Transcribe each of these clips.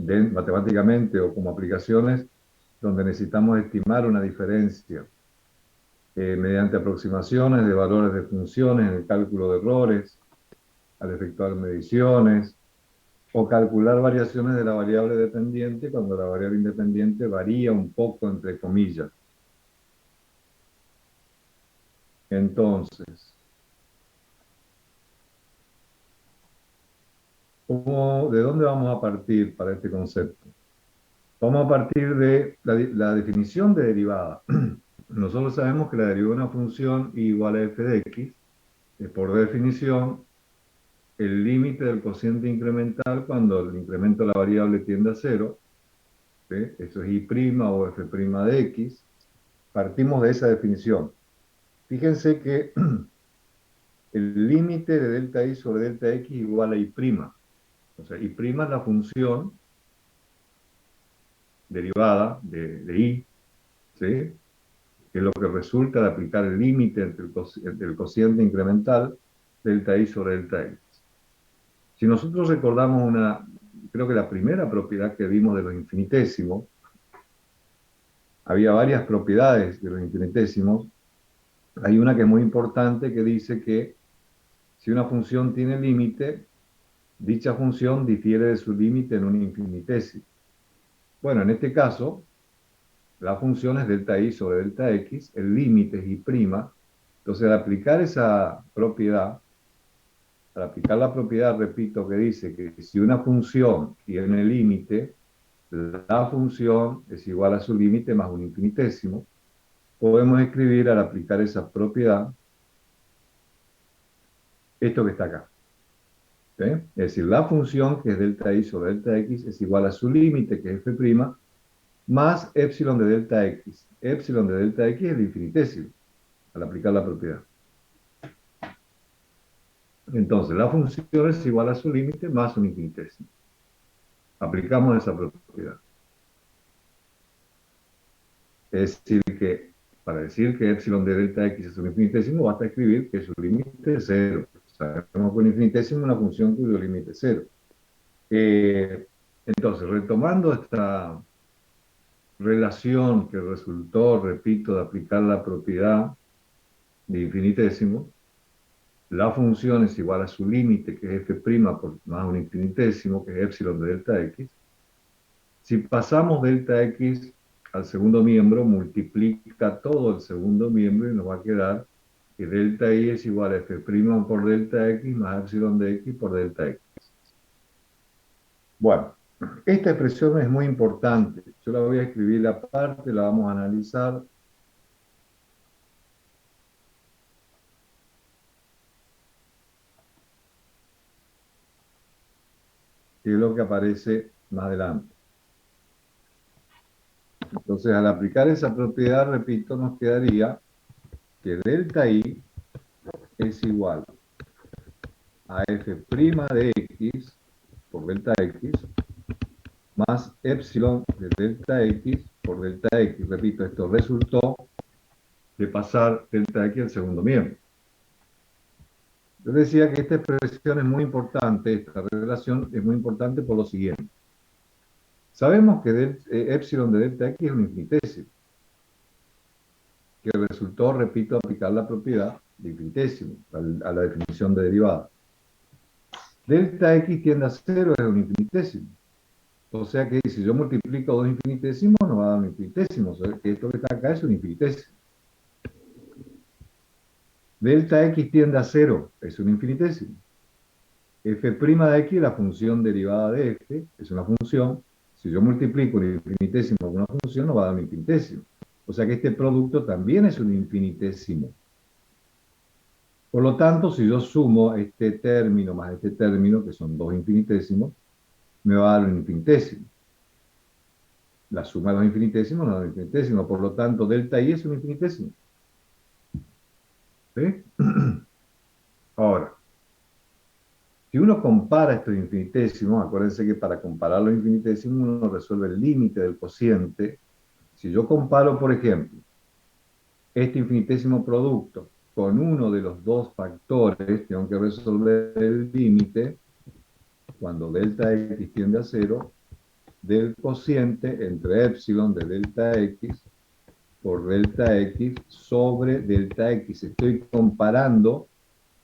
matemáticamente o como aplicaciones donde necesitamos estimar una diferencia mediante aproximaciones de valores de funciones en el cálculo de errores, al efectuar mediciones, o calcular variaciones de la variable dependiente cuando la variable independiente varía un poco entre comillas. Entonces, ¿de dónde vamos a partir para este concepto? Vamos a partir de la definición de derivada. Nosotros sabemos que la derivada de una función igual a f de x es por definición el límite del cociente incremental cuando el incremento de la variable tiende a cero. ¿Sí? Eso es y' o f' de x. Partimos de esa definición. Fíjense que el límite de delta i sobre delta x igual a y'. O sea, y' es la función derivada de i, ¿sí? Que es lo que resulta de aplicar el límite entre el cociente incremental delta i sobre delta x. Si nosotros recordamos creo que la primera propiedad que vimos de los infinitésimos, había varias propiedades de los infinitesimos. Hay una que es muy importante que dice que si una función tiene límite, dicha función difiere de su límite en un infinitésimo. Bueno, en este caso, la función es delta i sobre delta x, el límite es y'. Entonces, al aplicar esa propiedad, repito, que dice que si una función tiene límite, la función es igual a su límite más un infinitésimo, podemos escribir al aplicar esa propiedad esto que está acá. ¿Sí? Es decir, la función que es delta i sobre delta x es igual a su límite, que es f', más epsilon de delta x. Epsilon de delta x es el infinitésimo, al aplicar la propiedad. Entonces, la función es igual a su límite más un infinitésimo. Aplicamos esa propiedad. Es decir, que para decir que epsilon de delta x es un infinitésimo, basta escribir que su límite es cero. Sabemos que un infinitésimo es una función cuyo límite es cero. Entonces, retomando esta relación que resultó, repito, de aplicar la propiedad de infinitésimo, la función es igual a su límite, que es f' por más un infinitésimo, que es epsilon de delta x. Si pasamos delta x al segundo miembro, multiplica todo el segundo miembro y nos va a quedar que delta i es igual a f' por delta x más epsilon de x por delta x. Bueno, esta expresión es muy importante. Yo la voy a escribir aparte, la vamos a analizar. Que es lo que aparece más adelante. Entonces, al aplicar esa propiedad, repito, nos quedaría que delta i es igual a f' de x por delta x más epsilon de delta x por delta x. Repito, esto resultó de pasar delta x al segundo miembro. Yo decía que esta expresión es muy importante, esta relación es muy importante por lo siguiente. Sabemos que epsilon de delta x es un infinitésimo, que resultó, repito, aplicar la propiedad de infinitésimo a la definición de derivada. Delta x tiende a cero es un infinitésimo. O sea que si yo multiplico dos infinitesimos, nos va a dar un infinitésimo. O sea que esto que está acá es un infinitésimo. Delta x tiende a cero es un infinitésimo. F' de x, la función derivada de f, es una función. Si yo multiplico un infinitésimo con una función, nos va a dar un infinitésimo. O sea que este producto también es un infinitésimo. Por lo tanto, si yo sumo este término más este término, que son dos infinitesimos, me va a dar un infinitésimo. La suma de los infinitesimos nos da un infinitésimo. Por lo tanto, delta i es un infinitésimo. ¿Sí? Ahora, si uno compara estos infinitesimos, acuérdense que para comparar los infinitesimos uno resuelve el límite del cociente. Si yo comparo, por ejemplo, este infinitésimo producto con uno de los dos factores, tengo que resolver el límite cuando delta x tiende a cero, del cociente entre epsilon de delta x por delta x sobre delta x. Estoy comparando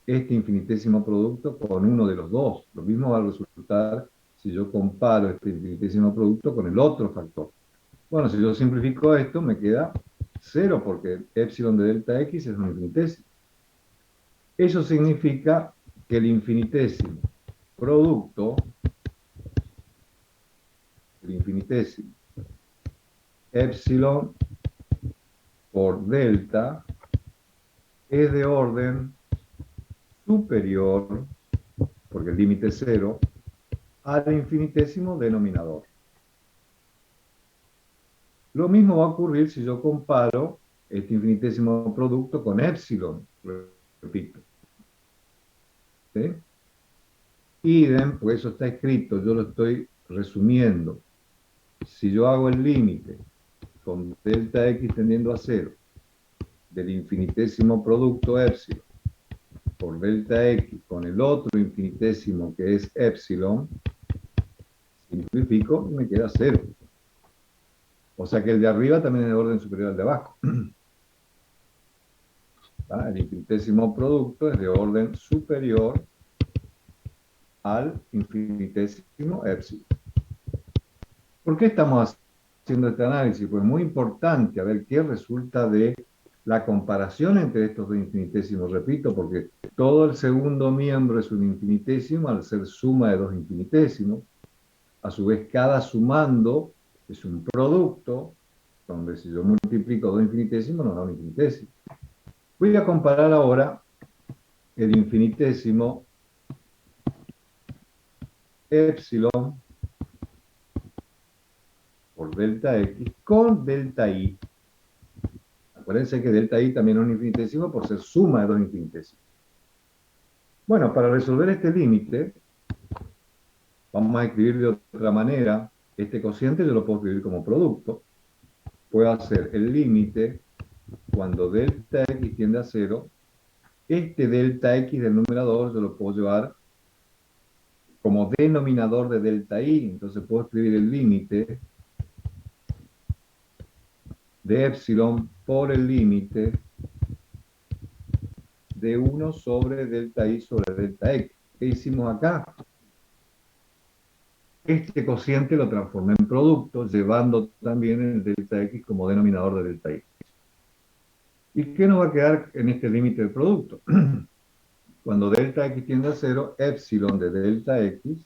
este infinitésimo producto con uno de los dos. Lo mismo va a resultar si yo comparo este infinitésimo producto con el otro factor. Bueno, si yo simplifico esto, me queda 0, porque epsilon de delta x es un infinitésimo. Eso significa que el infinitésimo producto, el infinitésimo epsilon por delta, es de orden superior, porque el límite es 0, al infinitésimo denominador. Lo mismo va a ocurrir si yo comparo este infinitésimo producto con epsilon, repito. ¿Sí? Idem, pues eso está escrito, yo lo estoy resumiendo. Si yo hago el límite con delta x tendiendo a 0 del infinitésimo producto epsilon por delta x con el otro infinitésimo que es epsilon, simplifico y me queda 0. O sea que el de arriba también es de orden superior al de abajo. ¿Va? El infinitésimo producto es de orden superior al infinitésimo epsilon. ¿Por qué estamos haciendo este análisis? Pues es muy importante a ver qué resulta de la comparación entre estos dos infinitesimos. Repito, porque todo el segundo miembro es un infinitésimo al ser suma de dos infinitesimos. A su vez, cada sumando es un producto, donde si yo multiplico dos infinitesimos nos da un infinitésimo. Voy a comparar ahora el infinitésimo epsilon por delta x con delta y. Acuérdense que delta y también es un infinitésimo por ser suma de dos infinitesimos. Bueno, para resolver este límite, vamos a escribir de otra manera. Este cociente yo lo puedo escribir como producto. Puedo hacer el límite cuando delta x tiende a 0. Este delta x del numerador yo lo puedo llevar como denominador de delta y. Entonces puedo escribir el límite de epsilon por el límite de 1 sobre delta y sobre delta x. ¿Qué hicimos acá? Este cociente lo transformé en producto, llevando también el delta x como denominador de delta y. ¿Y qué nos va a quedar en este límite del producto? Cuando delta x tiende a 0, epsilon de delta x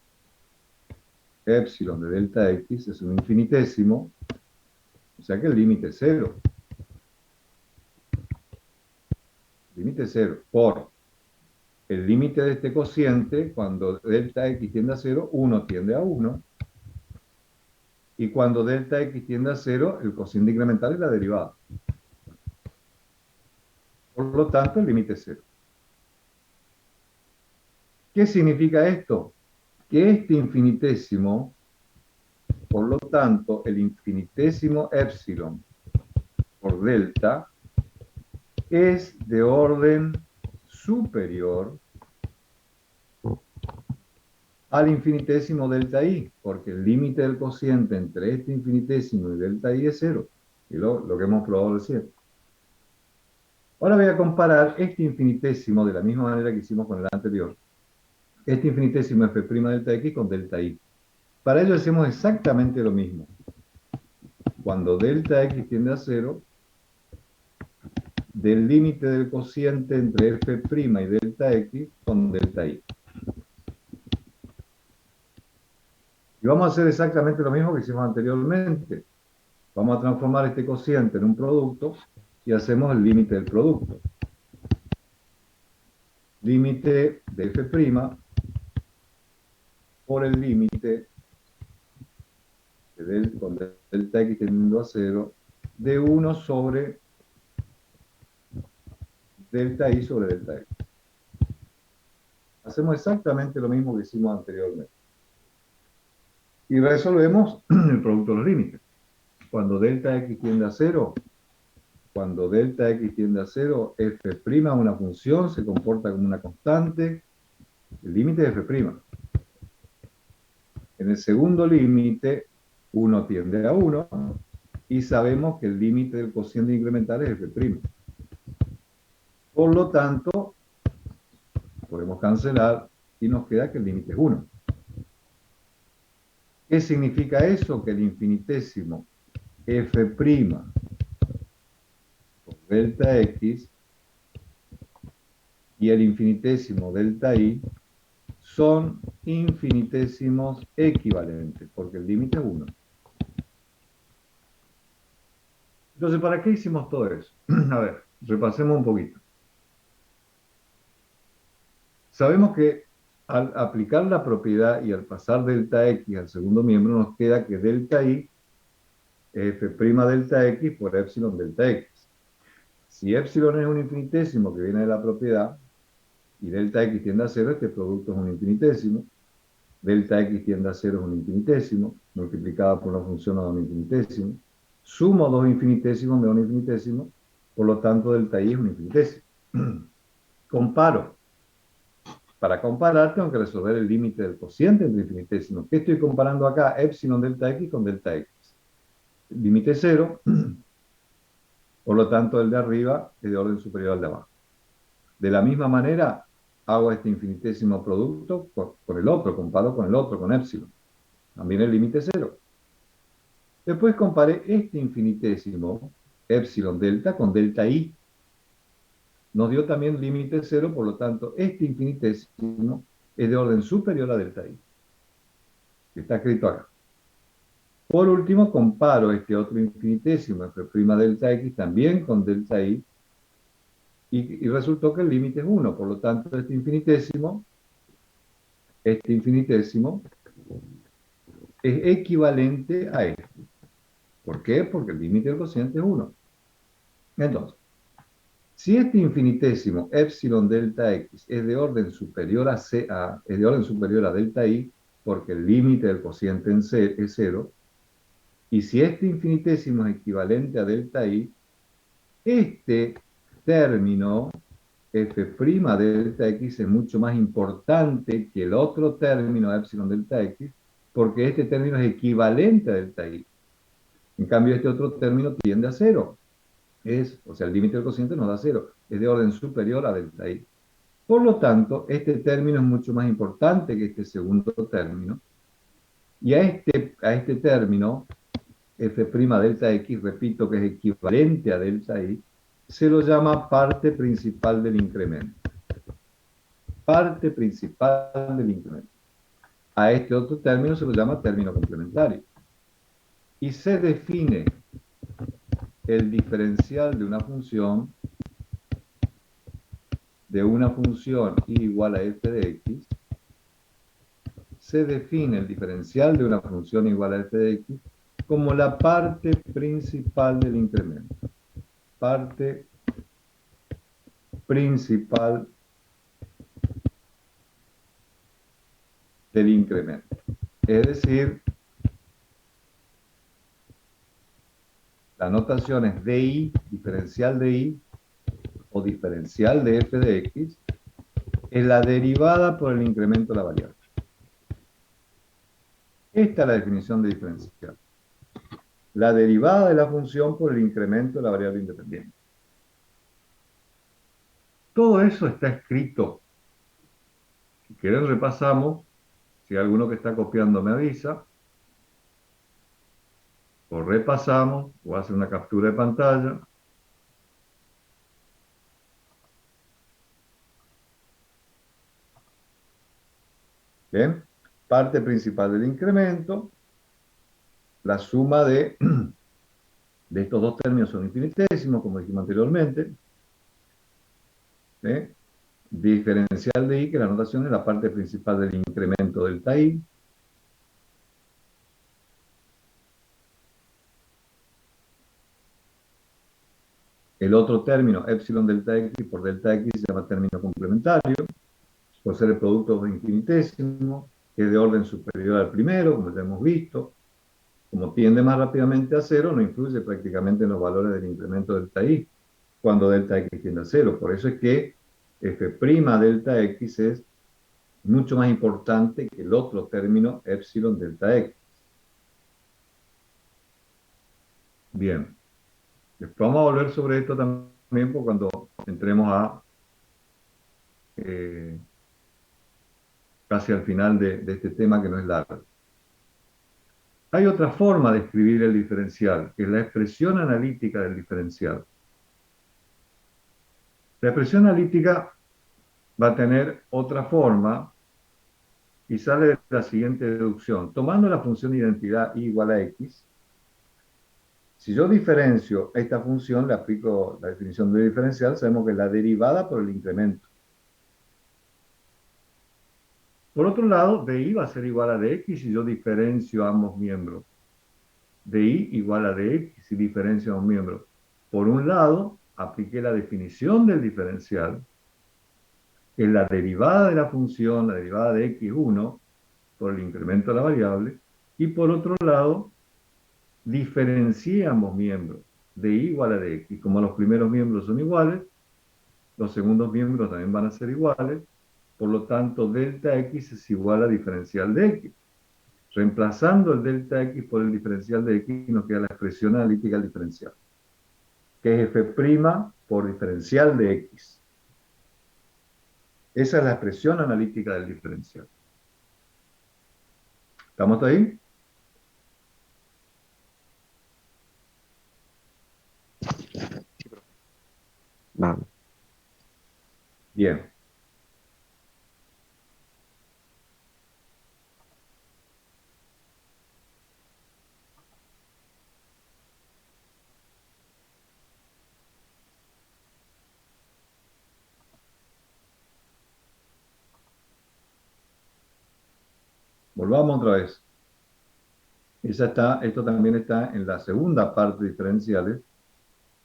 es un infinitésimo, o sea que el límite es 0. Límite 0 por el límite de este cociente, cuando delta x tiende a 0, 1 tiende a 1. Y cuando delta x tiende a 0, el cociente incremental es la derivada. Por lo tanto, el límite es 0. ¿Qué significa esto? Que este infinitésimo, por lo tanto, el infinitésimo epsilon por delta, es de orden superior al infinitésimo delta i, porque el límite del cociente entre este infinitésimo y delta i es 0, y lo que hemos probado recién. Ahora voy a comparar este infinitésimo de la misma manera que hicimos con el anterior. Este infinitésimo f' delta x con delta i. Para ello hacemos exactamente lo mismo. Cuando delta x tiende a 0, del límite del cociente entre f' y delta x con delta i. Y vamos a hacer exactamente lo mismo que hicimos anteriormente. Vamos a transformar este cociente en un producto y hacemos el límite del producto. Límite de f' por el límite con delta x tendiendo a 0 de 1 sobre delta i sobre delta x. Hacemos exactamente lo mismo que hicimos anteriormente. Y resolvemos el producto de los límites. Cuando delta x tiende a 0, f', una función, se comporta como una constante, el límite de f'. En el segundo límite, 1 tiende a 1, y sabemos que el límite del cociente incremental es f'. Por lo tanto, podemos cancelar y nos queda que el límite es 1. ¿Qué significa eso? Que el infinitésimo f' por delta x y el infinitésimo delta y son infinitésimos equivalentes, porque el límite es 1. Entonces, ¿para qué hicimos todo eso? A ver, repasemos un poquito. Sabemos que al aplicar la propiedad y al pasar delta x al segundo miembro, nos queda que delta y es f' delta x por epsilon delta x. Si epsilon es un infinitésimo que viene de la propiedad y delta x tiende a 0, este producto es un infinitésimo. Delta x tiende a 0 es un infinitésimo, multiplicado por una función a un infinitésimo. Sumo dos infinitésimos de un infinitésimo, por lo tanto delta y es un infinitésimo. Comparo. Para comparar tengo que resolver el límite del cociente entre infinitesimos. ¿Qué estoy comparando acá? Epsilon delta x con delta x. Límite 0, por lo tanto el de arriba es de orden superior al de abajo. De la misma manera, hago este infinitésimo producto con el otro, comparo con el otro, con epsilon. También el límite 0. Después comparé este infinitésimo, epsilon delta, con delta i. Nos dio también límite 0, por lo tanto, este infinitésimo es de orden superior a delta i. Está escrito acá. Por último, comparo este otro infinitésimo, f' delta x, también con delta i, y resultó que el límite es 1. Por lo tanto, este infinitésimo es equivalente a este. ¿Por qué? Porque el límite del cociente es 1. Entonces, si este infinitésimo epsilon delta x es de orden superior a es de orden superior a delta i, porque el límite del cociente es 0, y si este infinitésimo es equivalente a delta i, este término f' delta x es mucho más importante que el otro término epsilon delta x, porque este término es equivalente a delta i. En cambio, este otro término tiende a 0. O sea, el límite del cociente nos da 0. Es de orden superior a delta i. Por lo tanto, este término es mucho más importante que este segundo término. Y a este término, f' delta x, repito que es equivalente a delta i, se lo llama parte principal del incremento. Parte principal del incremento. A este otro término se lo llama término complementario. Y se define el diferencial de una función y igual a f de x. Se define el diferencial de una función igual a f de x como la parte principal del incremento. Parte principal del incremento. Es decir, la notación es di, diferencial de i, o diferencial de f de x, es la derivada por el incremento de la variable. Esta es la definición de diferencial. La derivada de la función por el incremento de la variable independiente. Todo eso está escrito. Si quieren repasamos. Si hay alguno que está copiando me avisa. O repasamos, o hace una captura de pantalla. Bien. Parte principal del incremento. La suma de estos dos términos son infinitésimos, como dijimos anteriormente. ¿Sí? Diferencial de i, que la notación es la parte principal del incremento delta i. El otro término, epsilon delta x por delta x, se llama término complementario, por ser el producto infinitésimo, que es de orden superior al primero, como ya hemos visto. Como tiende más rápidamente a 0, no influye prácticamente en los valores del incremento delta i, cuando delta x tiende a 0. Por eso es que f' delta x es mucho más importante que el otro término epsilon delta x. Bien. Después vamos a volver sobre esto también por cuando entremos a eh, casi al final de este tema que no es largo. Hay otra forma de escribir el diferencial, que es la expresión analítica del diferencial. La expresión analítica va a tener otra forma y sale de la siguiente deducción. Tomando la función identidad y igual a x, si yo diferencio esta función, le aplico la definición de diferencial, sabemos que es la derivada por el incremento. Por otro lado, DI va a ser igual a DX si yo diferencio ambos miembros. DI igual a DX si diferencio ambos miembros. Por un lado, apliqué la definición del diferencial, que es la derivada de la función, la derivada de x1, por el incremento de la variable, y por otro lado, diferencié ambos miembros, de y igual a de x. Como los primeros miembros son iguales, los segundos miembros también van a ser iguales, por lo tanto, delta x es igual a diferencial de x. Reemplazando el delta x por el diferencial de x, nos queda la expresión analítica del diferencial, que es f' por diferencial de x. Esa es la expresión analítica del diferencial. ¿Estamos ahí? Vamos. Bien. Volvamos otra vez. Esto también está en la segunda parte de diferenciales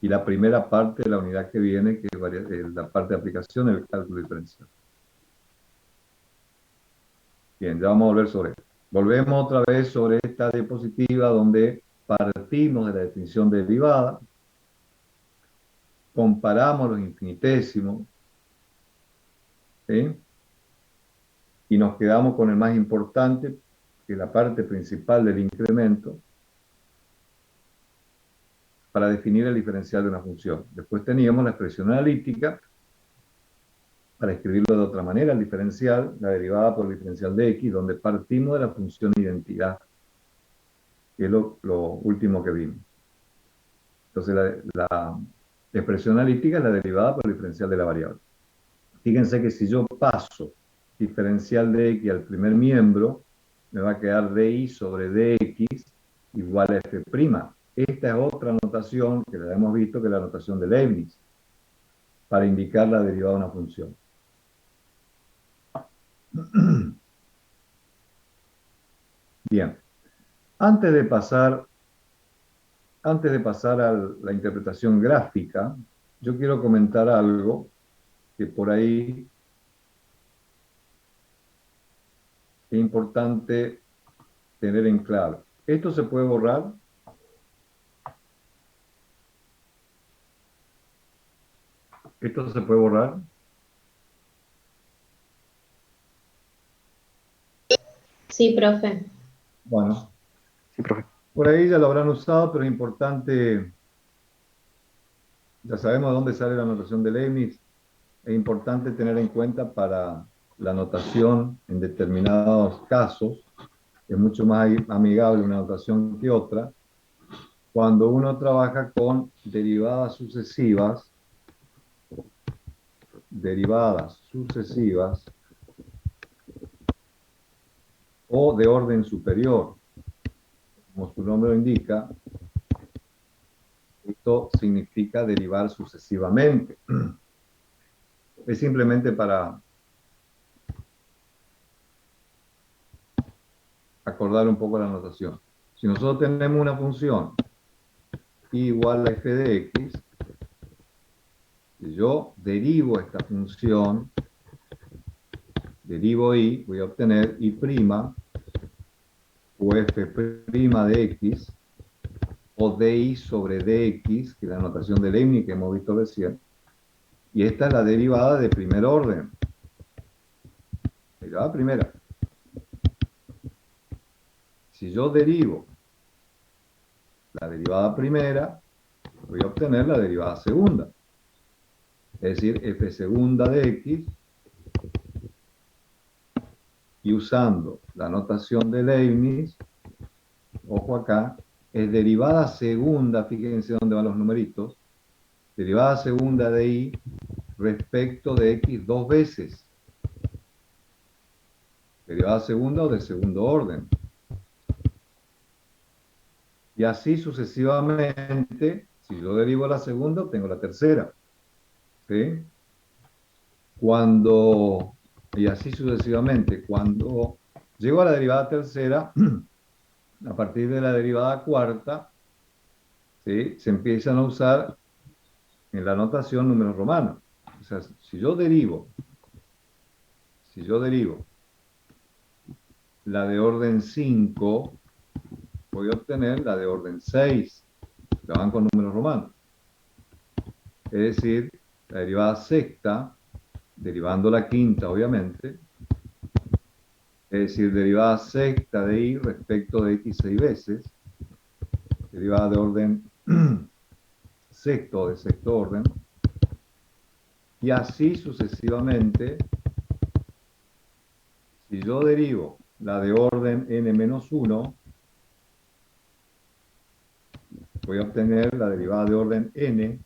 y la primera parte de la unidad que viene, que es la parte de aplicación del cálculo diferencial. Bien, ya vamos a volver sobre esto. Volvemos otra vez sobre esta diapositiva donde partimos de la definición de derivada, comparamos los infinitesimos, ¿sí? Y nos quedamos con el más importante, que es la parte principal del incremento, para definir el diferencial de una función. Después teníamos la expresión analítica, para escribirlo de otra manera, el diferencial, la derivada por el diferencial de x, donde partimos de la función identidad, que es lo último que vimos. Entonces, la expresión analítica es la derivada por el diferencial de la variable. Fíjense que si yo paso diferencial de x al primer miembro, me va a quedar dy sobre dx igual a f'. Esta es otra notación que la hemos visto, que es la notación de Leibniz, para indicar la derivada de una función. Bien, antes de pasar a la interpretación gráfica, yo quiero comentar algo que por ahí es importante tener en claro. Esto se puede borrar. Esto se puede borrar. Sí, profe. Bueno, Sí, profe. por ahí ya lo habrán usado, pero es importante, ya sabemos de dónde sale la notación de Leibniz, es importante tener en cuenta para la notación en determinados casos, es mucho más amigable una notación que otra, cuando uno trabaja con derivadas sucesivas o de orden superior. Como su nombre lo indica, esto significa derivar sucesivamente. Es simplemente para acordar un poco la notación. Si nosotros tenemos una función igual a f de x, si yo derivo esta función, derivo y, voy a obtener y' o f' de x, o dy sobre dx, que es la notación de Leibniz que hemos visto recién, y esta es la derivada de primer orden. Derivada primera. Si yo derivo la derivada primera, voy a obtener la derivada segunda. Es decir, f segunda de x, y usando la notación de Leibniz, ojo acá, es derivada segunda, fíjense dónde van los numeritos, derivada segunda de y respecto de x dos veces. Derivada segunda o de segundo orden. Y así sucesivamente, si yo derivo la segunda, obtengo la tercera. ¿Sí? Y así sucesivamente, cuando llego a la derivada tercera, a partir de la derivada cuarta, ¿sí? Se empiezan a usar en la notación números romanos. O sea, si yo derivo la de orden 5, voy a obtener la de orden 6, que van con números romanos. Es decir, la derivada sexta, derivando la quinta, obviamente, es decir, derivada sexta de y respecto de x 6 veces, derivada de orden sexto o de sexto orden, y así sucesivamente. Si yo derivo la de orden n-1, voy a obtener la derivada de orden n,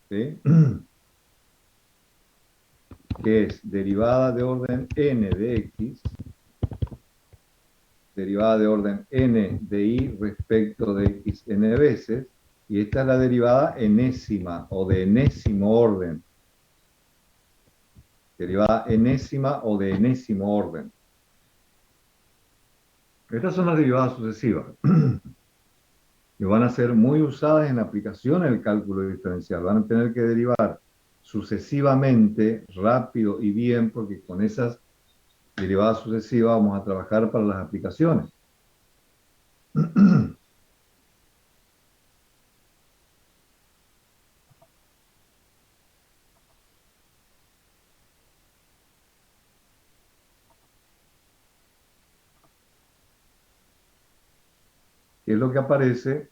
¿sí? Que es derivada de orden n de x, derivada de orden n de y respecto de x n veces, y esta es la derivada enésima o de enésimo orden. Derivada enésima o de enésimo orden. Estas son las derivadas sucesivas, que van a ser muy usadas en la aplicación del cálculo diferencial. Van a tener que derivar sucesivamente, rápido y bien, porque con esas derivadas sucesivas vamos a trabajar para las aplicaciones. ¿Qué es lo que aparece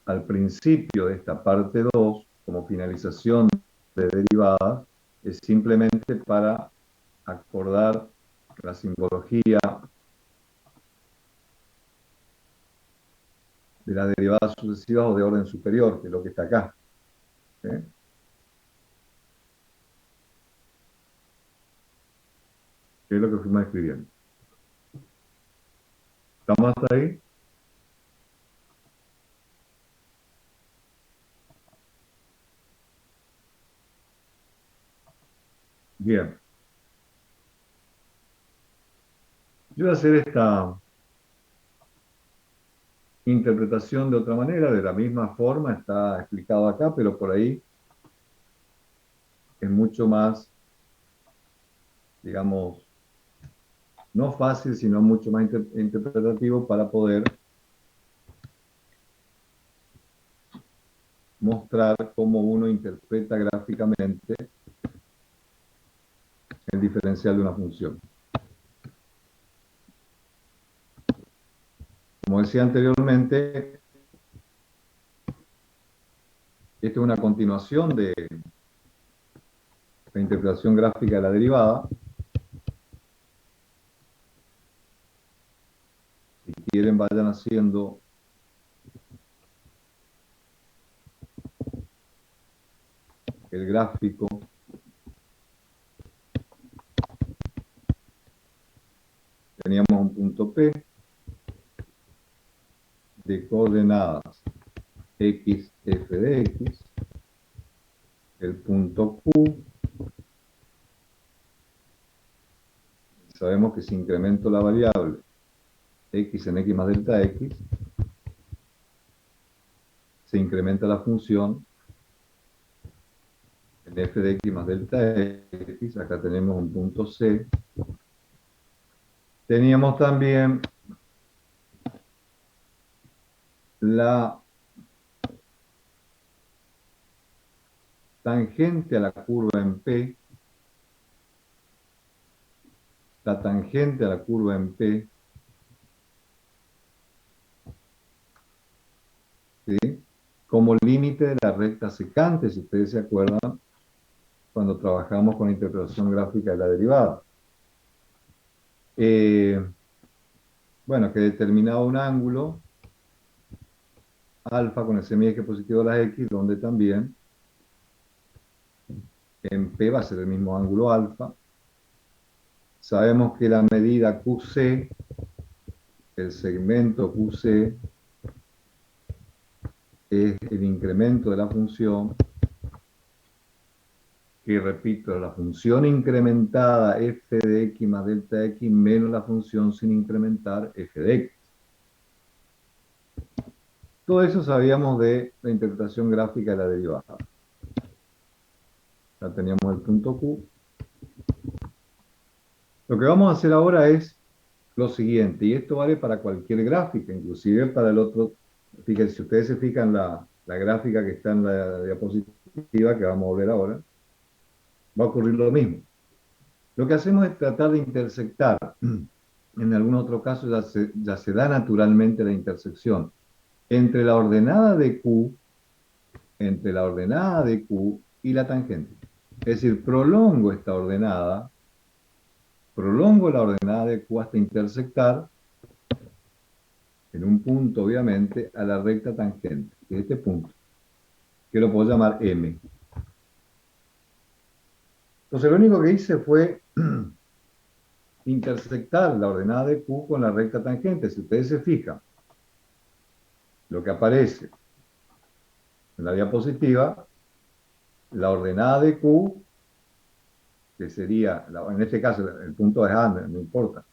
al principio de esta parte 2 como finalización de derivadas? Es simplemente para acordar la simbología de las derivadas sucesivas o de orden superior, que es lo que está acá. ¿Eh? ¿Qué es lo que fuimos escribiendo? ¿Estamos hasta ahí? Bien. Yo voy a hacer esta interpretación de otra manera, de la misma forma, está explicado acá, pero por ahí es mucho más, digamos, no fácil, sino mucho más interpretativo para poder mostrar cómo uno interpreta gráficamente el diferencial de una función. Como decía anteriormente, esta es una continuación de la interpretación gráfica de la derivada. Si quieren, vayan haciendo el gráfico. Teníamos un punto P de coordenadas x, f de x, el punto Q, sabemos que si incremento la variable x en x más delta x, se incrementa la función en f de x más delta x. Acá tenemos un punto C. Teníamos también la tangente a la curva en P, la tangente a la curva en P ¿sí? Como límite de la recta secante, si ustedes se acuerdan, cuando trabajamos con interpretación gráfica de la derivada. Bueno, que determinaba un ángulo alfa con el semieje positivo de las x, donde también en P va a ser el mismo ángulo alfa. Sabemos que la medida QC, el segmento QC, es el incremento de la función, que repito, la función incrementada f de x más delta x menos la función sin incrementar f de x. Todo eso sabíamos de la interpretación gráfica de la derivada. Ya teníamos el punto Q. Lo que vamos a hacer ahora es lo siguiente, y esto vale para cualquier gráfica, inclusive para el otro. Fíjense, si ustedes se fijan la gráfica que está en la diapositiva, que vamos a ver ahora, va a ocurrir lo mismo. Lo que hacemos es tratar de intersectar. En algún otro caso ya se da naturalmente la intersección entre la ordenada de Q, entre la ordenada de Q y la tangente. Es decir, prolongo la ordenada de Q hasta intersectar en un punto, obviamente, a la recta tangente, que es este punto, que lo puedo llamar M. Entonces, lo único que hice fue intersectar la ordenada de Q con la recta tangente. Si ustedes se fijan, lo que aparece en la diapositiva, la ordenada de Q, que sería, en este caso, el punto es A, no importa.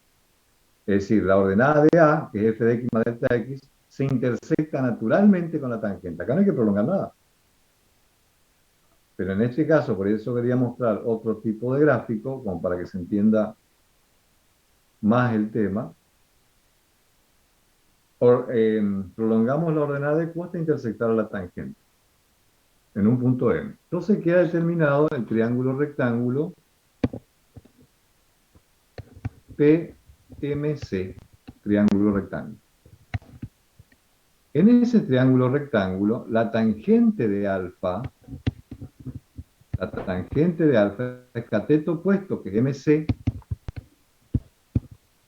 Es decir, la ordenada de A, que es f de x más delta x, se intersecta naturalmente con la tangente. Acá no hay que prolongar nada. Pero en este caso, por eso quería mostrar otro tipo de gráfico, como para que se entienda más el tema. Prolongamos la ordenada de Q hasta intersectar a la tangente en un punto M. Entonces queda determinado el triángulo rectángulo PMC, triángulo rectángulo. En ese triángulo rectángulo, la tangente de alfa es cateto opuesto, que es MC,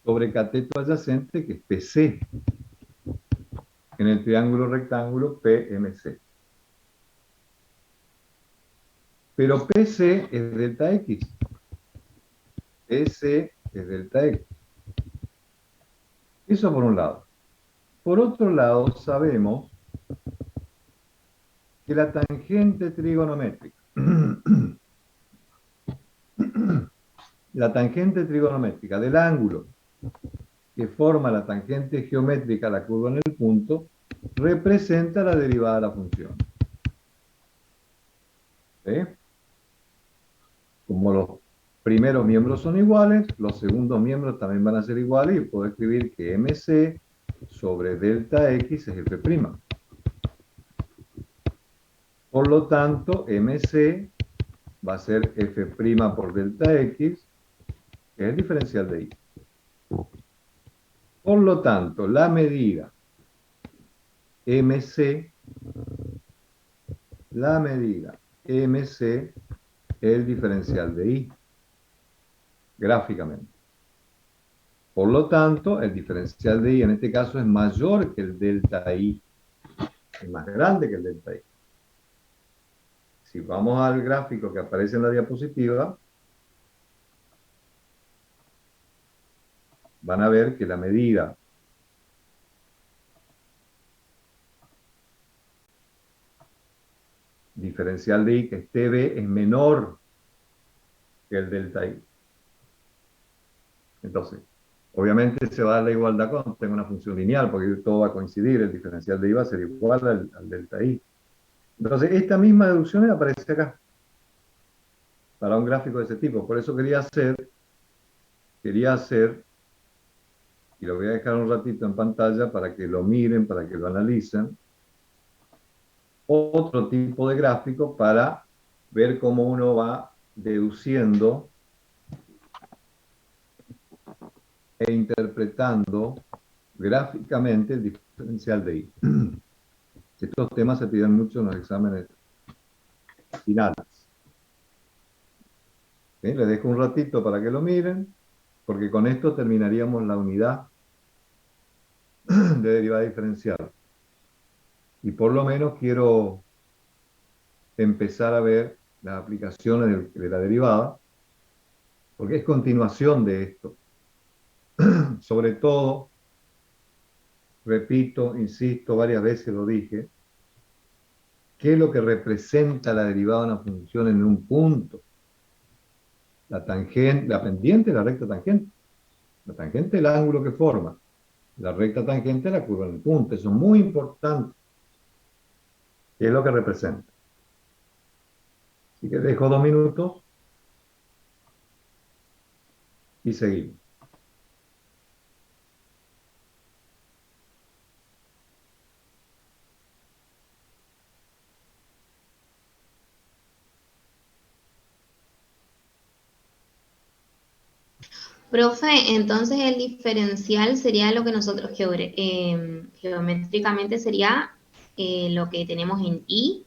sobre cateto adyacente, que es PC, en el triángulo rectángulo PMC. Pero PC es delta X. PC es delta X. Eso por un lado. Por otro lado, sabemos que la tangente trigonométrica, la tangente trigonométrica del ángulo que forma la tangente geométrica a la curva en el punto, representa la derivada de la función. ¿Sí? Como los primeros miembros son iguales, los segundos miembros también van a ser iguales, y puedo escribir que MC sobre delta X es F'. Por lo tanto, MC va a ser F' por delta X, que es el diferencial de I. Por lo tanto, la medida MC, es el diferencial de I, gráficamente. Por lo tanto, el diferencial de I en este caso es mayor que el delta I, es más grande que el delta I. Si vamos al gráfico que aparece en la diapositiva, van a ver que la medida diferencial de I, que es TB, es menor que el delta I. Entonces, obviamente se va a dar la igualdad cuando tenga una función lineal, porque todo va a coincidir, el diferencial de I va a ser igual al delta I. Entonces, esta misma deducción aparece acá, para un gráfico de ese tipo. Por eso quería hacer, y lo voy a dejar un ratito en pantalla para que lo miren, para que lo analicen, otro tipo de gráfico para ver cómo uno va deduciendo e interpretando gráficamente el diferencial de I. Estos temas se piden mucho en los exámenes finales. ¿Sí? Les dejo un ratito para que lo miren, porque con esto terminaríamos la unidad de derivada diferencial. Y por lo menos quiero empezar a ver las aplicaciones de la derivada, porque es continuación de esto. Sobre todo, repito, insisto, varias veces lo dije, ¿qué es lo que representa la derivada de una función en un punto? La tangente, la pendiente, la recta tangente. La tangente es el ángulo que forma. La recta tangente es la curva en el punto. Eso es muy importante. ¿Qué es lo que representa? Así que dejo 2 minutos y seguimos. Profe, entonces el diferencial sería lo que nosotros geométricamente sería lo que tenemos en I.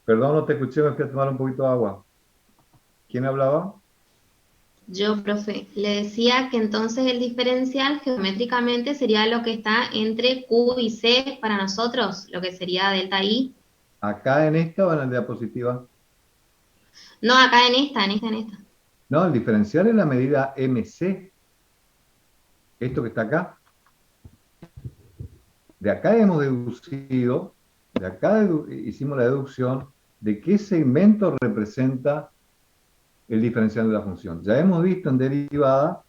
Perdón, no te escuché, me fui a tomar un poquito de agua. ¿Quién hablaba? Yo, profe, le decía que entonces el diferencial geométricamente sería lo que está entre Q y C para nosotros, lo que sería delta I. Acá en esta o en la diapositiva. No, acá en esta. No, el diferencial es la medida MC. Esto que está acá. De acá hemos deducido, de acá hicimos la deducción de qué segmento representa el diferencial de la función. Ya hemos visto en derivada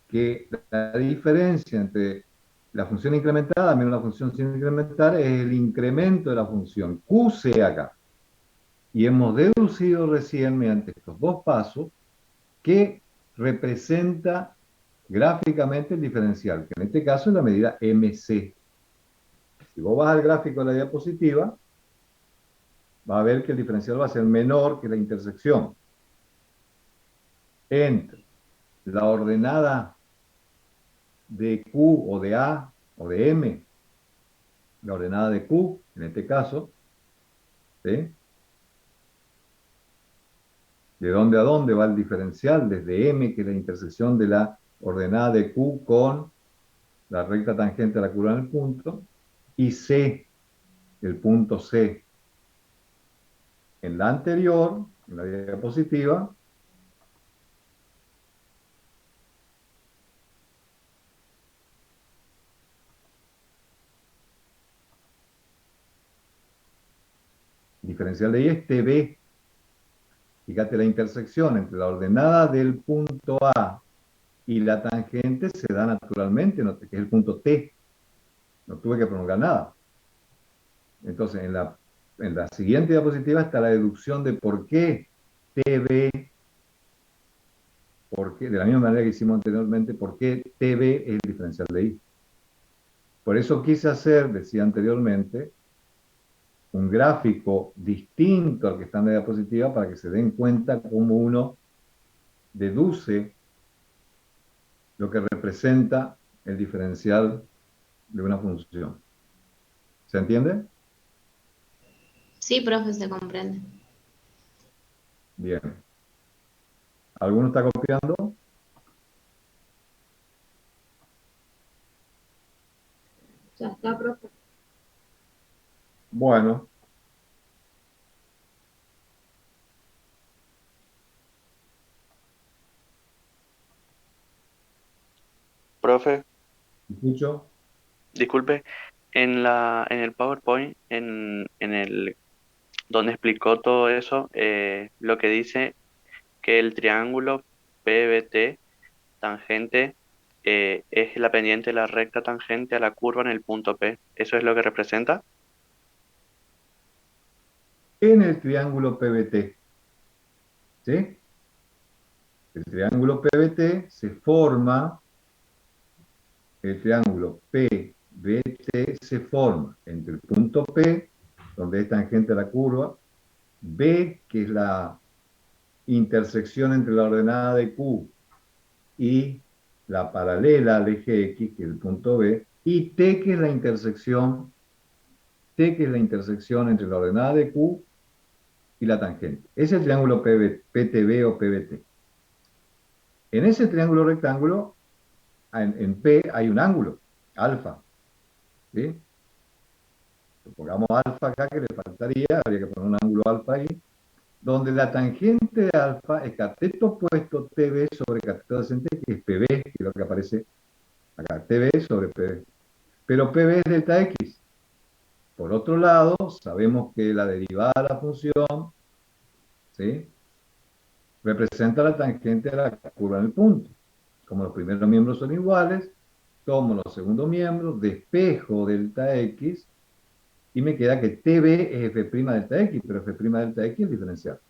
que la diferencia entre la función incrementada menos la función sin incrementar es el incremento de la función QC acá. Y hemos deducido recién, mediante estos dos pasos, que representa gráficamente el diferencial, que en este caso es la medida MC. Si vos vas al gráfico de la diapositiva, va a ver que el diferencial va a ser menor que la intersección entre la ordenada de Q o de A o de M, la ordenada de Q, en este caso, ¿sí? ¿De dónde a dónde va el diferencial? Desde M, que es la intersección de la ordenada de Q con la recta tangente a la curva en el punto, y C, el punto C. En la anterior, en la diapositiva, diferencial de I es TB. Fíjate, la intersección entre la ordenada del punto A y la tangente se da naturalmente, ¿no? Que es el punto T. No tuve que prolongar nada. Entonces, en la siguiente diapositiva está la deducción de por qué TB, de la misma manera que hicimos anteriormente, por qué TB es el diferencial de I. Por eso quise hacer, decía anteriormente, un gráfico distinto al que está en la diapositiva para que se den cuenta cómo uno deduce lo que representa el diferencial de una función. ¿Se entiende? Sí, profe, se comprende. Bien. ¿Alguno está copiando? Ya está, profe. Bueno, Profe, escucho. disculpe, en el PowerPoint, en el donde explicó todo eso, lo que dice que el triángulo PBT tangente es la pendiente de la recta tangente a la curva en el punto P. ¿Eso es lo que representa? En el triángulo PBT, ¿sí? El triángulo PBT se forma, el triángulo PBT se forma entre el punto P, donde es tangente a la curva, B, que es la intersección entre la ordenada de Q y la paralela al eje X, que es el punto B, y T, que es la intersección, T, que es la intersección entre la ordenada de Q y la tangente. Ese es el triángulo PTB o PBT. En ese triángulo rectángulo, en P hay un ángulo, alfa, ¿sí? Pongamos alfa acá, que le faltaría, habría que poner un ángulo alfa ahí, donde la tangente de alfa es cateto opuesto TB sobre cateto adyacente, que es PB, que es lo que aparece acá, TB sobre PB. Pero PB es delta X. Por otro lado, sabemos que la derivada de la función, ¿sí?, representa la tangente de la curva en el punto. Como los primeros miembros son iguales, tomo los segundos miembros, despejo delta X, y me queda que TB es F' delta X, pero F' delta X es diferencial.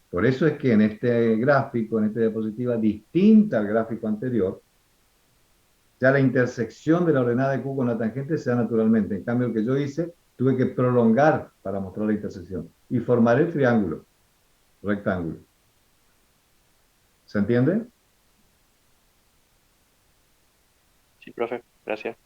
Por eso es que en este gráfico, en esta diapositiva, distinta al gráfico anterior, ya la intersección de la ordenada de Q con la tangente se da naturalmente. En cambio, el que yo hice, tuve que prolongar para mostrar la intersección y formar el triángulo, rectángulo. ¿Se entiende? Sí, profe, gracias.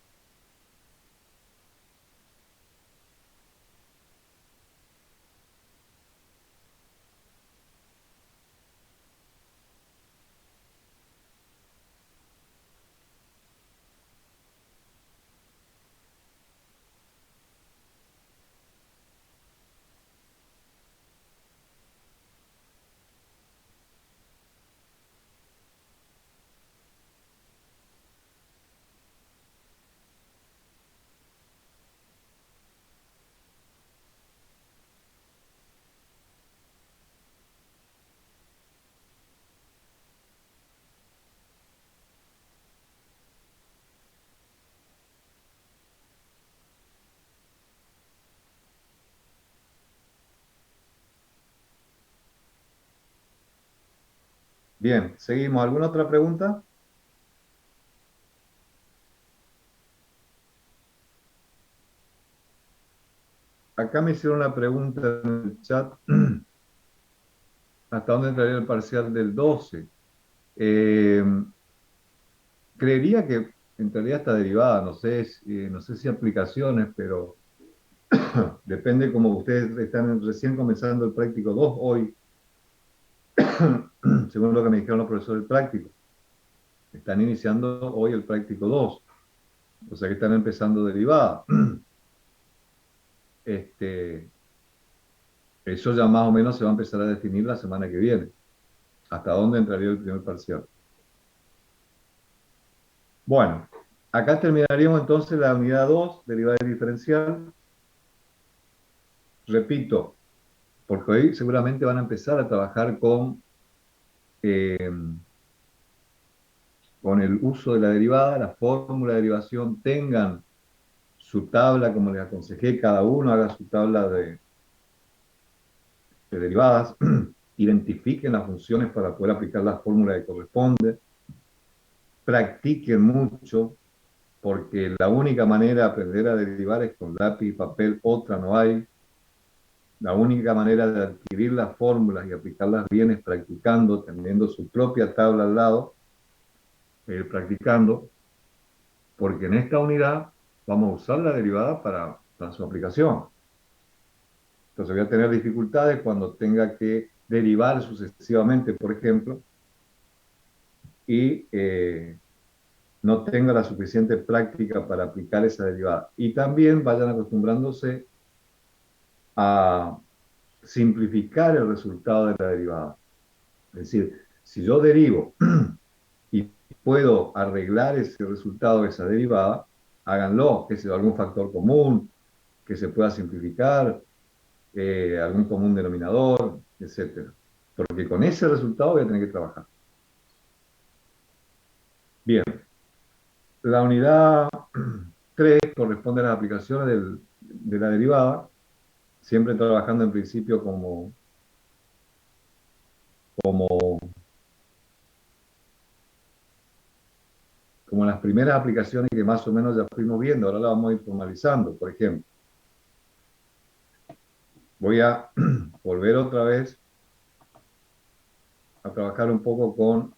Bien, seguimos. ¿Alguna otra pregunta? Acá me hicieron una pregunta en el chat. ¿Hasta dónde entraría el parcial del 12? Eh, Creería que entraría hasta derivada. No sé si aplicaciones, pero depende, como ustedes están recién comenzando el práctico 2 hoy, según lo que me dijeron los profesores del práctico. Están iniciando hoy el práctico 2, o sea que están empezando derivada. Este, Eso ya más o menos se va a empezar a definir la semana que viene. ¿Hasta dónde entraría el primer parcial? Bueno, acá terminaríamos entonces la unidad 2, derivada y diferencial. Repito, porque hoy seguramente van a empezar a trabajar eh, con el uso de la derivada, la fórmula de derivación. Tengan su tabla, como les aconsejé, cada uno haga su tabla de derivadas, identifiquen las funciones para poder aplicar la fórmula que corresponde, practiquen mucho, porque la única manera de aprender a derivar es con lápiz y papel, otra no hay. La única manera de adquirir las fórmulas y aplicarlas bien es practicando, teniendo su propia tabla al lado, practicando, porque en esta unidad vamos a usar la derivada para su aplicación. Entonces voy a tener dificultades cuando tenga que derivar sucesivamente, por ejemplo, y no tenga la suficiente práctica para aplicar esa derivada. Y también vayan acostumbrándose a simplificar el resultado de la derivada. Es decir, si yo derivo y puedo arreglar ese resultado de esa derivada, háganlo, que sea algún factor común, que se pueda simplificar, algún común denominador, etcétera. Porque con ese resultado voy a tener que trabajar. Bien, la unidad 3 corresponde a las aplicaciones de la derivada, siempre trabajando en principio como como las primeras aplicaciones que más o menos ya fuimos viendo, ahora la vamos a ir formalizando. Por ejemplo, voy a volver otra vez a trabajar un poco con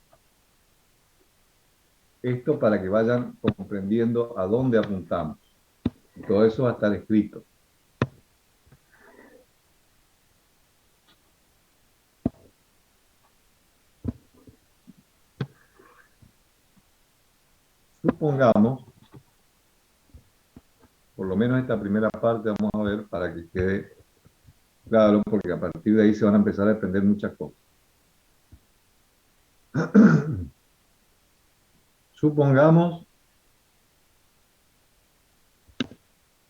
esto para que vayan comprendiendo a dónde apuntamos. Y todo eso va a estar escrito. Supongamos, por lo menos esta primera parte vamos a ver para que quede claro, porque a partir de ahí se van a empezar a aprender muchas cosas. Supongamos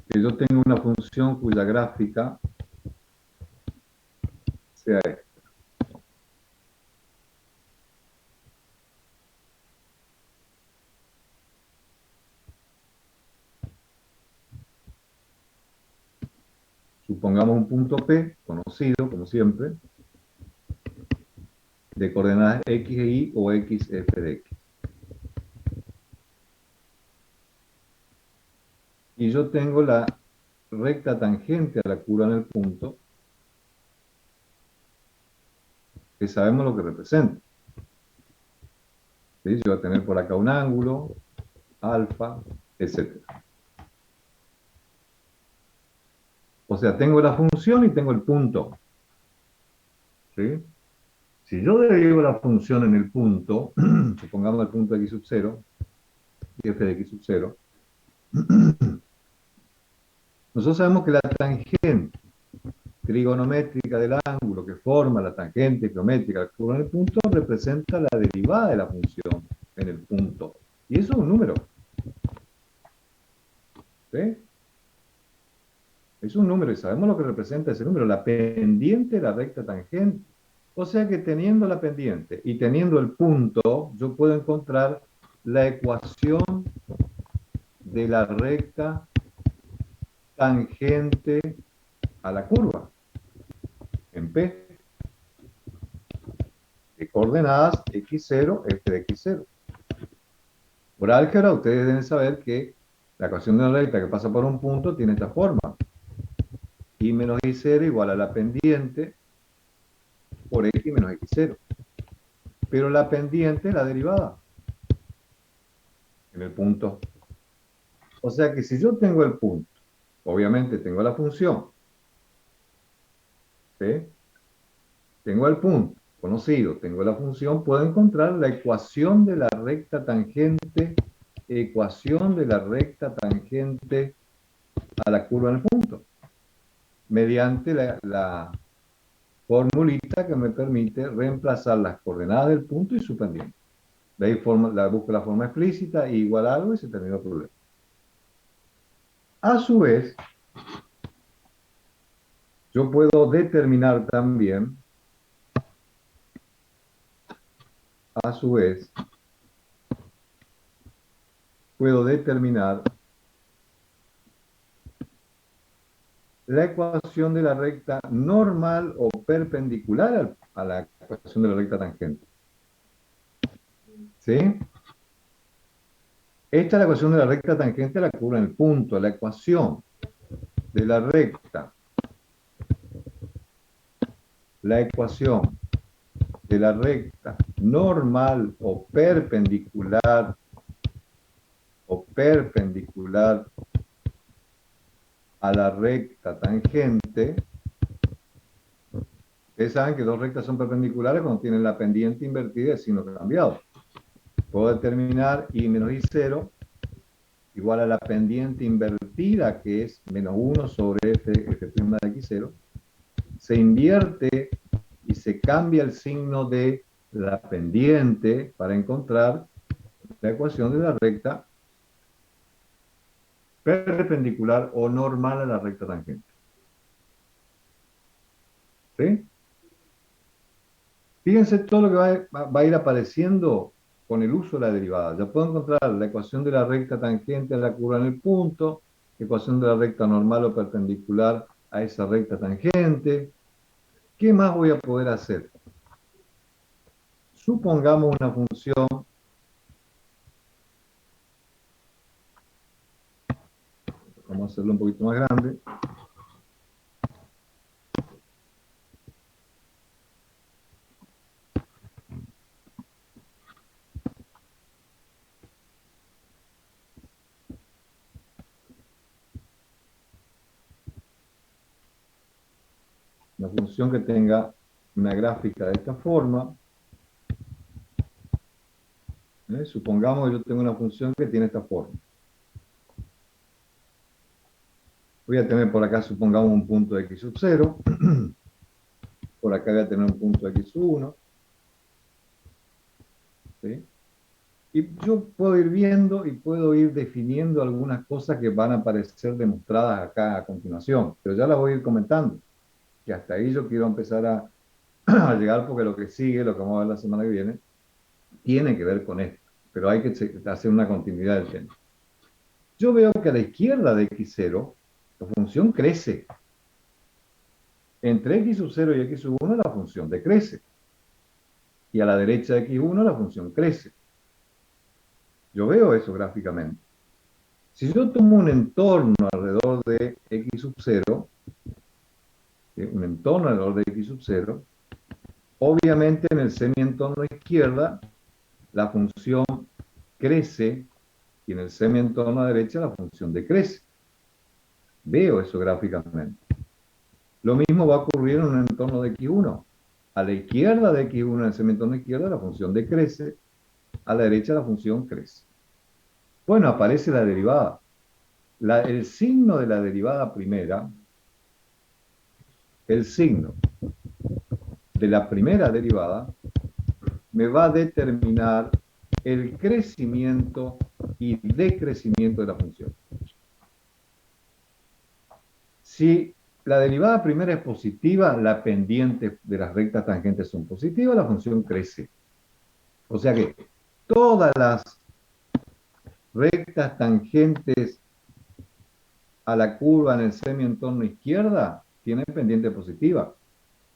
que yo tengo una función cuya gráfica sea esta. Supongamos un punto P, conocido como siempre, de coordenadas x e y o x f de x. Y yo tengo la recta tangente a la curva en el punto, que sabemos lo que representa. ¿Sí? Yo voy a tener por acá un ángulo, alfa, etc. O sea, tengo la función y tengo el punto. ¿Sí? Si yo derivo la función en el punto, supongamos el punto x sub 0, y f de x sub 0, nosotros sabemos que la tangente trigonométrica del ángulo que forma la tangente geométrica de la curva en el punto representa la derivada de la función en el punto. Y eso es un número. ¿Sí? Es un número y sabemos lo que representa ese número, la pendiente de la recta tangente. O sea que teniendo la pendiente y teniendo el punto, yo puedo encontrar la ecuación de la recta tangente a la curva en P, de coordenadas x0, f de x0. Por álgebra, ustedes deben saber que la ecuación de una recta que pasa por un punto tiene esta forma. Y menos y0 igual a la pendiente por x menos x0. Pero la pendiente es la derivada en el punto. O sea que si yo tengo el punto, obviamente tengo la función, ¿sí? Tengo el punto conocido, tengo la función, puedo encontrar la ecuación de la recta tangente a la curva en el punto, mediante la formulita que me permite reemplazar las coordenadas del punto y su pendiente. De ahí busco la forma explícita, igual a algo y se terminó el problema. A su vez, yo puedo determinar también, la ecuación de la recta normal o perpendicular a la ecuación de la recta tangente. ¿Sí? Esta es la ecuación de la recta tangente a la curva en el punto. La ecuación de la recta normal o perpendicular a la recta tangente. Ustedes saben que dos rectas son perpendiculares cuando tienen la pendiente invertida y el signo cambiado. Puedo determinar y menos y0 igual a la pendiente invertida, que es menos 1 sobre f de x0. Se invierte y se cambia el signo de la pendiente para encontrar la ecuación de la recta perpendicular o normal a la recta tangente. ¿Sí? Fíjense todo lo que va a ir apareciendo con el uso de la derivada. Ya puedo encontrar la ecuación de la recta tangente a la curva en el punto, ecuación de la recta normal o perpendicular a esa recta tangente. ¿Qué más voy a poder hacer? Supongamos una función Vamos a hacerlo un poquito más grande. Una función que tenga una gráfica de esta forma. Supongamos que yo tengo una función que tiene esta forma. Voy a tener por acá, supongamos, un punto de x sub 0. Por acá voy a tener un punto de x sub 1. ¿Sí? Y yo puedo ir viendo y puedo ir definiendo algunas cosas que van a aparecer demostradas acá a continuación. Pero ya las voy a ir comentando. Que hasta ahí yo quiero empezar a llegar porque lo que sigue, lo que vamos a ver la semana que viene, tiene que ver con esto. Pero hay que hacer una continuidad del tema. Yo veo que a la izquierda de x0, la función crece. Entre x sub 0 y x sub 1 la función decrece. Y a la derecha de x1 la función crece. Yo veo eso gráficamente. Si yo tomo un entorno alrededor de x sub 0, un entorno alrededor de x sub 0, obviamente en el semientorno izquierda la función crece y en el semientorno a derecha la función decrece. Veo eso gráficamente. Lo mismo va a ocurrir en un entorno de x1. A la izquierda de x1 en el semientorno izquierda la función decrece, a la derecha la función crece. Bueno, aparece la derivada. El signo de la derivada primera, el signo de la primera derivada, me va a determinar el crecimiento y decrecimiento de la función. Si la derivada primera es positiva, la pendiente de las rectas tangentes son positivas, la función crece. O sea que todas las rectas tangentes a la curva en el semientorno izquierda tienen pendiente positiva.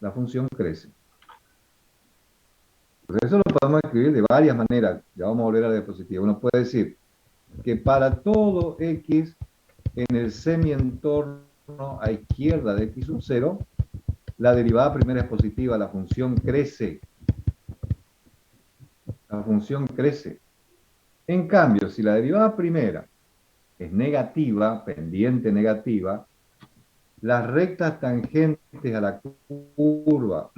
La función crece. Pues eso lo podemos escribir de varias maneras. Ya vamos a volver a la diapositiva. Uno puede decir que para todo x en el semientorno a izquierda de x sub 0, la derivada primera es positiva, la función crece. La función crece. En cambio, si la derivada primera es negativa, pendiente negativa, las rectas tangentes a la curva,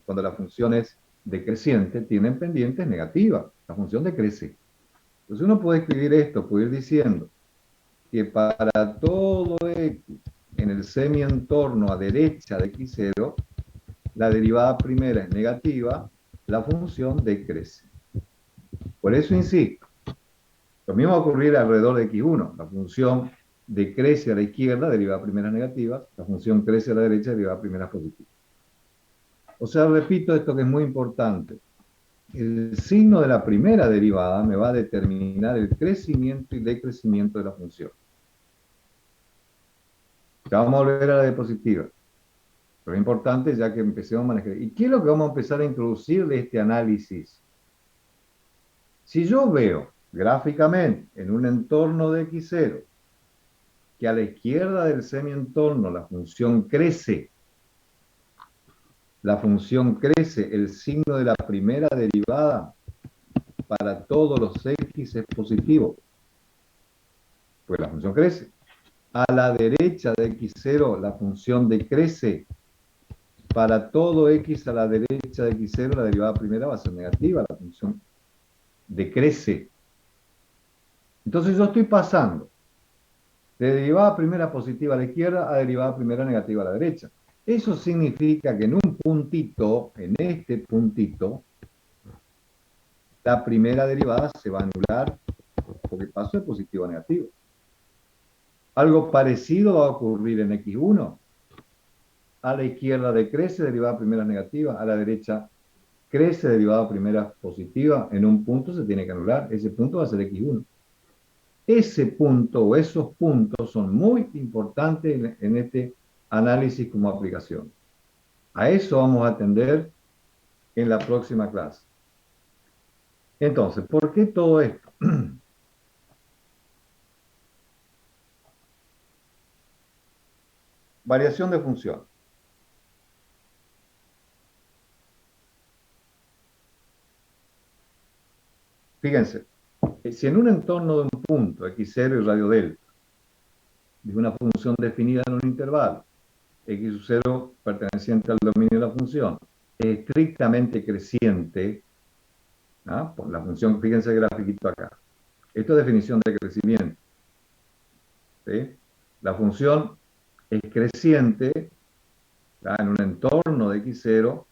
cuando la función es decreciente, tienen pendientes negativas. La función decrece. Entonces uno puede escribir esto, puede ir diciendo que para todo x en el semientorno a derecha de x0, la derivada primera es negativa, la función decrece. Por eso insisto, lo mismo va a ocurrir alrededor de x1. La función decrece a la izquierda, derivada primera negativa, la función crece a la derecha, derivada primera positiva. O sea, repito esto que es muy importante. El signo de la primera derivada me va a determinar el crecimiento y decrecimiento de la función. Ya vamos a volver a la diapositiva. Pero es importante ya que empecemos a manejar. ¿Y qué es lo que vamos a empezar a introducir de este análisis? Si yo veo gráficamente en un entorno de x0 que a la izquierda del semientorno la función crece, el signo de la primera derivada para todos los x es positivo, pues la función crece. A la derecha de x0 la función decrece. Para todo x a la derecha de x0 la derivada primera va a ser negativa, la función decrece. Entonces yo estoy pasando de derivada primera positiva a la izquierda a derivada primera negativa a la derecha. Eso significa que en un puntito, en este puntito, la primera derivada se va a anular porque paso de positivo a negativo. Algo parecido va a ocurrir en x1. A la izquierda decrece, derivada primera negativa, a la derecha crece, derivada primera positiva, en un punto se tiene que anular, ese punto va a ser x1. Ese punto o esos puntos son muy importantes en este análisis como aplicación. A eso vamos a atender en la próxima clase. Entonces, ¿por qué todo esto? variación de función. Fíjense, si en un entorno de un punto, x0 y radio delta, de una función definida en un intervalo, x sub 0 perteneciente al dominio de la función, es estrictamente creciente, ¿ah? Por la función, fíjense el grafiquito acá. Esto es definición de crecimiento. ¿Sí? La función es creciente, ¿tá? En un entorno de x0,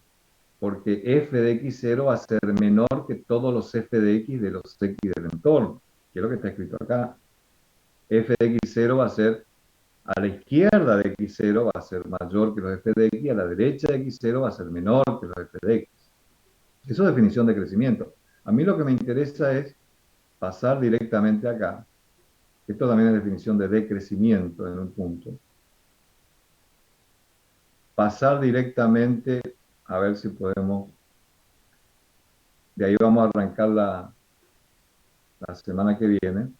porque f de x0 va a ser menor que todos los f de x de los x del entorno, que es lo que está escrito acá. F de x0 va a ser a la izquierda de x0 va a ser mayor que los f de x, a la derecha de x0 va a ser menor que los f de x. Eso es definición de crecimiento. A mí lo que me interesa es pasar directamente acá. Esto también es definición de decrecimiento en un punto. Pasar directamente, a ver si podemos. De ahí vamos a arrancar la semana que viene.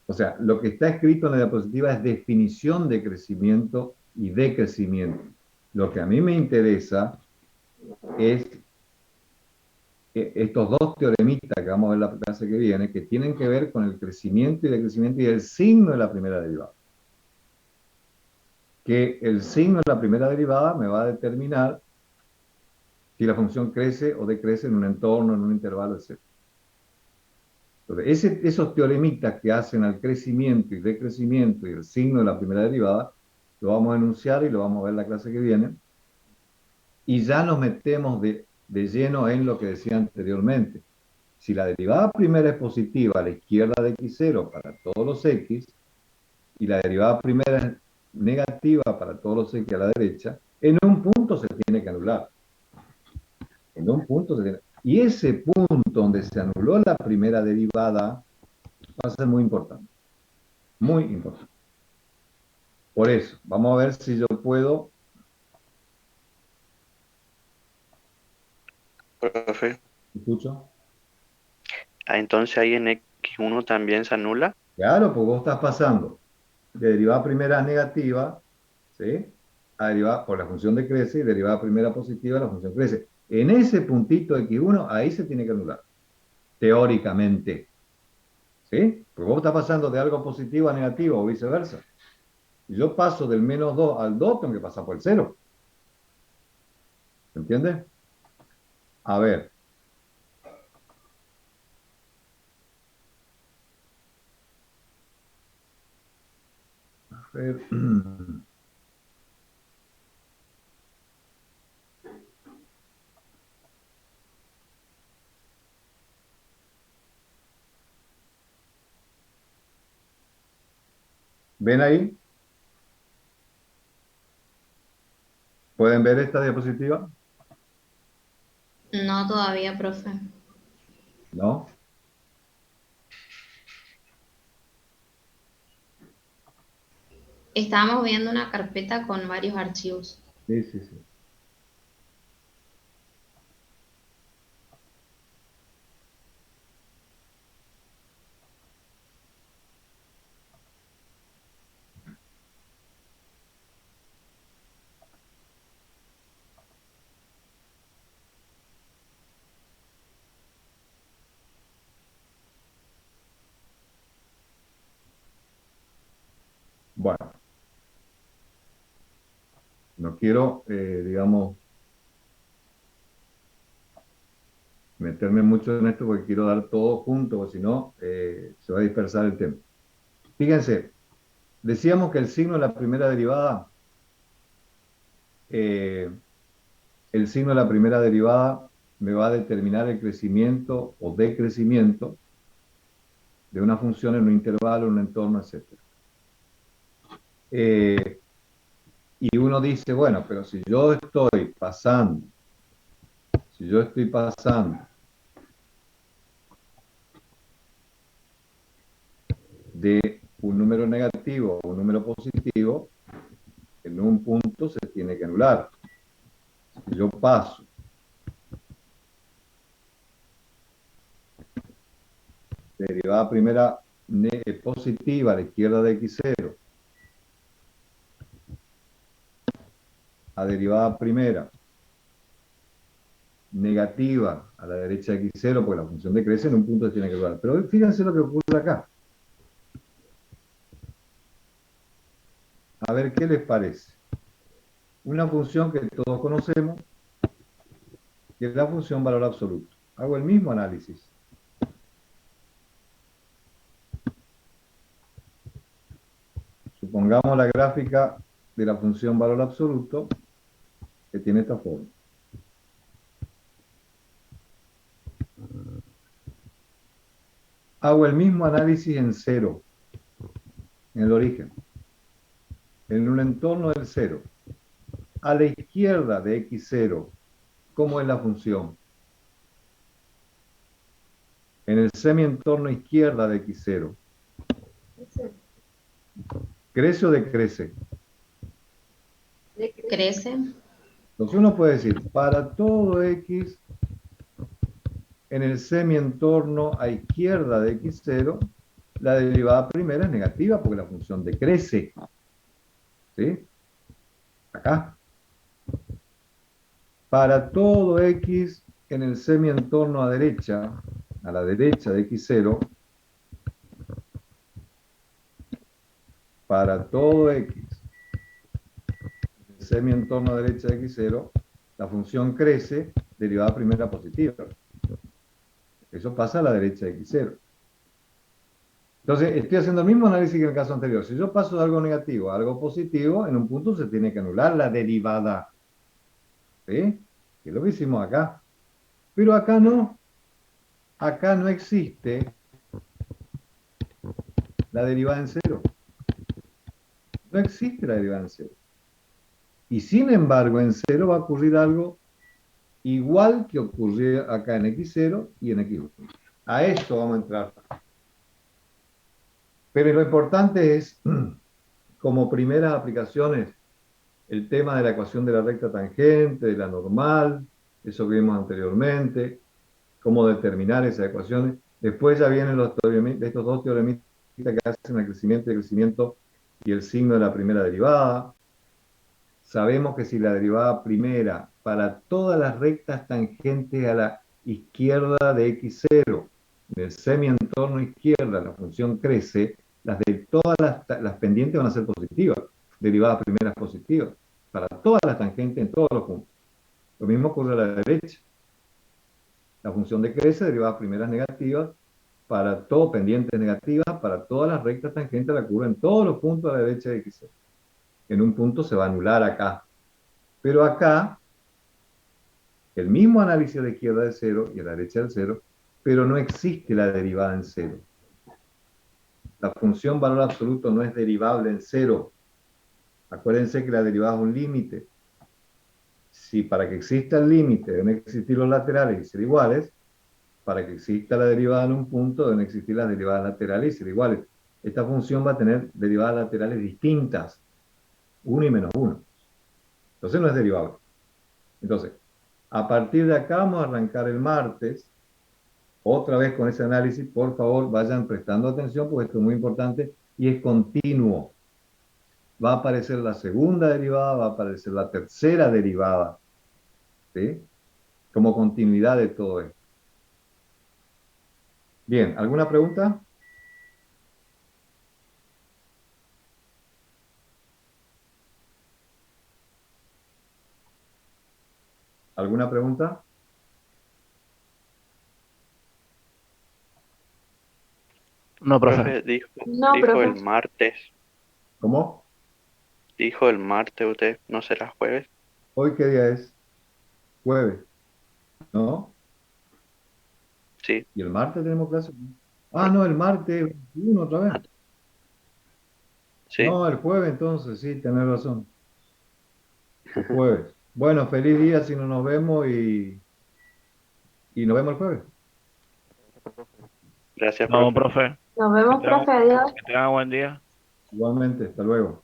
O sea, lo que está escrito en la diapositiva es definición de crecimiento y decrecimiento. Lo que a mí me interesa es estos dos teoremitas que vamos a ver la clase que viene, que tienen que ver con el crecimiento y decrecimiento y el signo de la primera derivada. Que el signo de la primera derivada me va a determinar si la función crece o decrece en un entorno, en un intervalo, etc. Entonces, esos teoremitas que hacen al crecimiento y decrecimiento y el signo de la primera derivada, lo vamos a enunciar y lo vamos a ver la clase que viene. Y ya nos metemos de lleno en lo que decía anteriormente. Si la derivada primera es positiva a la izquierda de x0 para todos los x, y la derivada primera es negativa para todos los x a la derecha, en un punto se tiene que anular. En un punto se tiene. Y ese punto donde se anuló la primera derivada va a ser muy importante. Muy importante. Por eso, vamos a ver si yo puedo. Profe. ¿Me escucho? Entonces ahí en X1 también se anula. Claro, pues vos estás pasando de derivada primera negativa, ¿sí? A derivada por la función de crece y derivada primera positiva, la función crece. En ese puntito x1, ahí se tiene que anular, teóricamente. ¿Sí? Porque vos estás pasando de algo positivo a negativo o viceversa. Si yo paso del -2 al 2, tengo que pasar por el 0. ¿Se entiende? A ver. A ver. ¿Ven ahí? ¿Pueden ver esta diapositiva? No todavía, profe. ¿No? Estábamos viendo una carpeta con varios archivos. Sí, sí, sí. Bueno, no quiero, digamos, meterme mucho en esto porque quiero dar todo junto, porque si no, se va a dispersar el tema. Fíjense, decíamos que el signo de la primera derivada, el signo de la primera derivada me va a determinar el crecimiento o decrecimiento de una función en un intervalo, en un entorno, etc. Y uno dice, bueno, pero si yo estoy pasando de un número negativo a un número positivo, en un punto se tiene que anular. Si yo paso de derivada primera positiva a la izquierda de x0 a derivada primera negativa a la derecha de x0, porque la función decrece en un punto se tiene que dar. Pero fíjense lo que ocurre acá. A ver qué les parece. Una función que todos conocemos, que es la función valor absoluto. Hago el mismo análisis. Supongamos la gráfica de la función valor absoluto que tiene esta forma. Hago el mismo análisis en cero, en el origen, en un entorno del cero. A la izquierda de x0, ¿cómo es la función? En el semientorno izquierda de x0. ¿Crece o decrece? Crece. Entonces uno puede decir, para todo x en el semientorno a izquierda de x0, la derivada primera es negativa porque la función decrece. ¿Sí? Acá. Para todo x en el semientorno a la derecha de x0, para todo x en el semientorno a derecha de x0, la función crece, derivada primera positiva. Eso pasa a la derecha de x0. Entonces, estoy haciendo el mismo análisis que en el caso anterior. Si yo paso de algo negativo a algo positivo, en un punto se tiene que anular la derivada. ¿Sí? Que es lo que hicimos acá. Pero acá no. Acá no existe la derivada en cero. No existe la derivada en cero. Y sin embargo, en cero va a ocurrir algo igual que ocurrió acá en x0 y en x1. A esto vamos a entrar. Pero lo importante es, como primeras aplicaciones, el tema de la ecuación de la recta tangente, de la normal, eso que vimos anteriormente, cómo determinar esas ecuaciones. Después ya vienen estos dos teoremistas que hacen el crecimiento y el signo de la primera derivada. Sabemos que si la derivada primera para todas las rectas tangentes a la izquierda de x0, en el semientorno izquierda, la función crece, las de todas las pendientes van a ser positivas, derivadas primeras positivas, para todas las tangentes en todos los puntos. Lo mismo ocurre a la derecha. La función decrece, derivadas primeras negativas, para todo pendientes negativas, para todas las rectas tangentes a la curva en todos los puntos a la derecha de x0. En un punto se va a anular acá. Pero acá, el mismo análisis a la izquierda de cero y a la derecha del cero, pero no existe la derivada en cero. La función valor absoluto no es derivable en cero. Acuérdense que la derivada es un límite. Si para que exista el límite deben existir los laterales y ser iguales, para que exista la derivada en un punto deben existir las derivadas laterales y ser iguales. Esta función va a tener derivadas laterales distintas, 1 y menos 1. Entonces no es derivable. Entonces, a partir de acá vamos a arrancar el martes, otra vez con ese análisis. Por favor, vayan prestando atención porque esto es muy importante y es continuo. Va a aparecer la segunda derivada, va a aparecer la tercera derivada, ¿sí? Como continuidad de todo esto. Bien, ¿alguna pregunta? ¿Alguna pregunta? No, profe. Profe, dijo, No, dijo profe. el martes. ¿Cómo? Dijo el martes usted, ¿no será jueves? ¿Hoy qué día es? Jueves, ¿no? Sí. ¿Y el martes tenemos clase? Ah, no, el martes 21 otra vez. Sí. No, el jueves entonces, sí, tenés razón. El jueves. Bueno, feliz día si no nos vemos y nos vemos el jueves. Gracias, No, profe. profe. Nos vemos, Que tengan, profe. Adiós. que tengan buen día. Igualmente, hasta luego.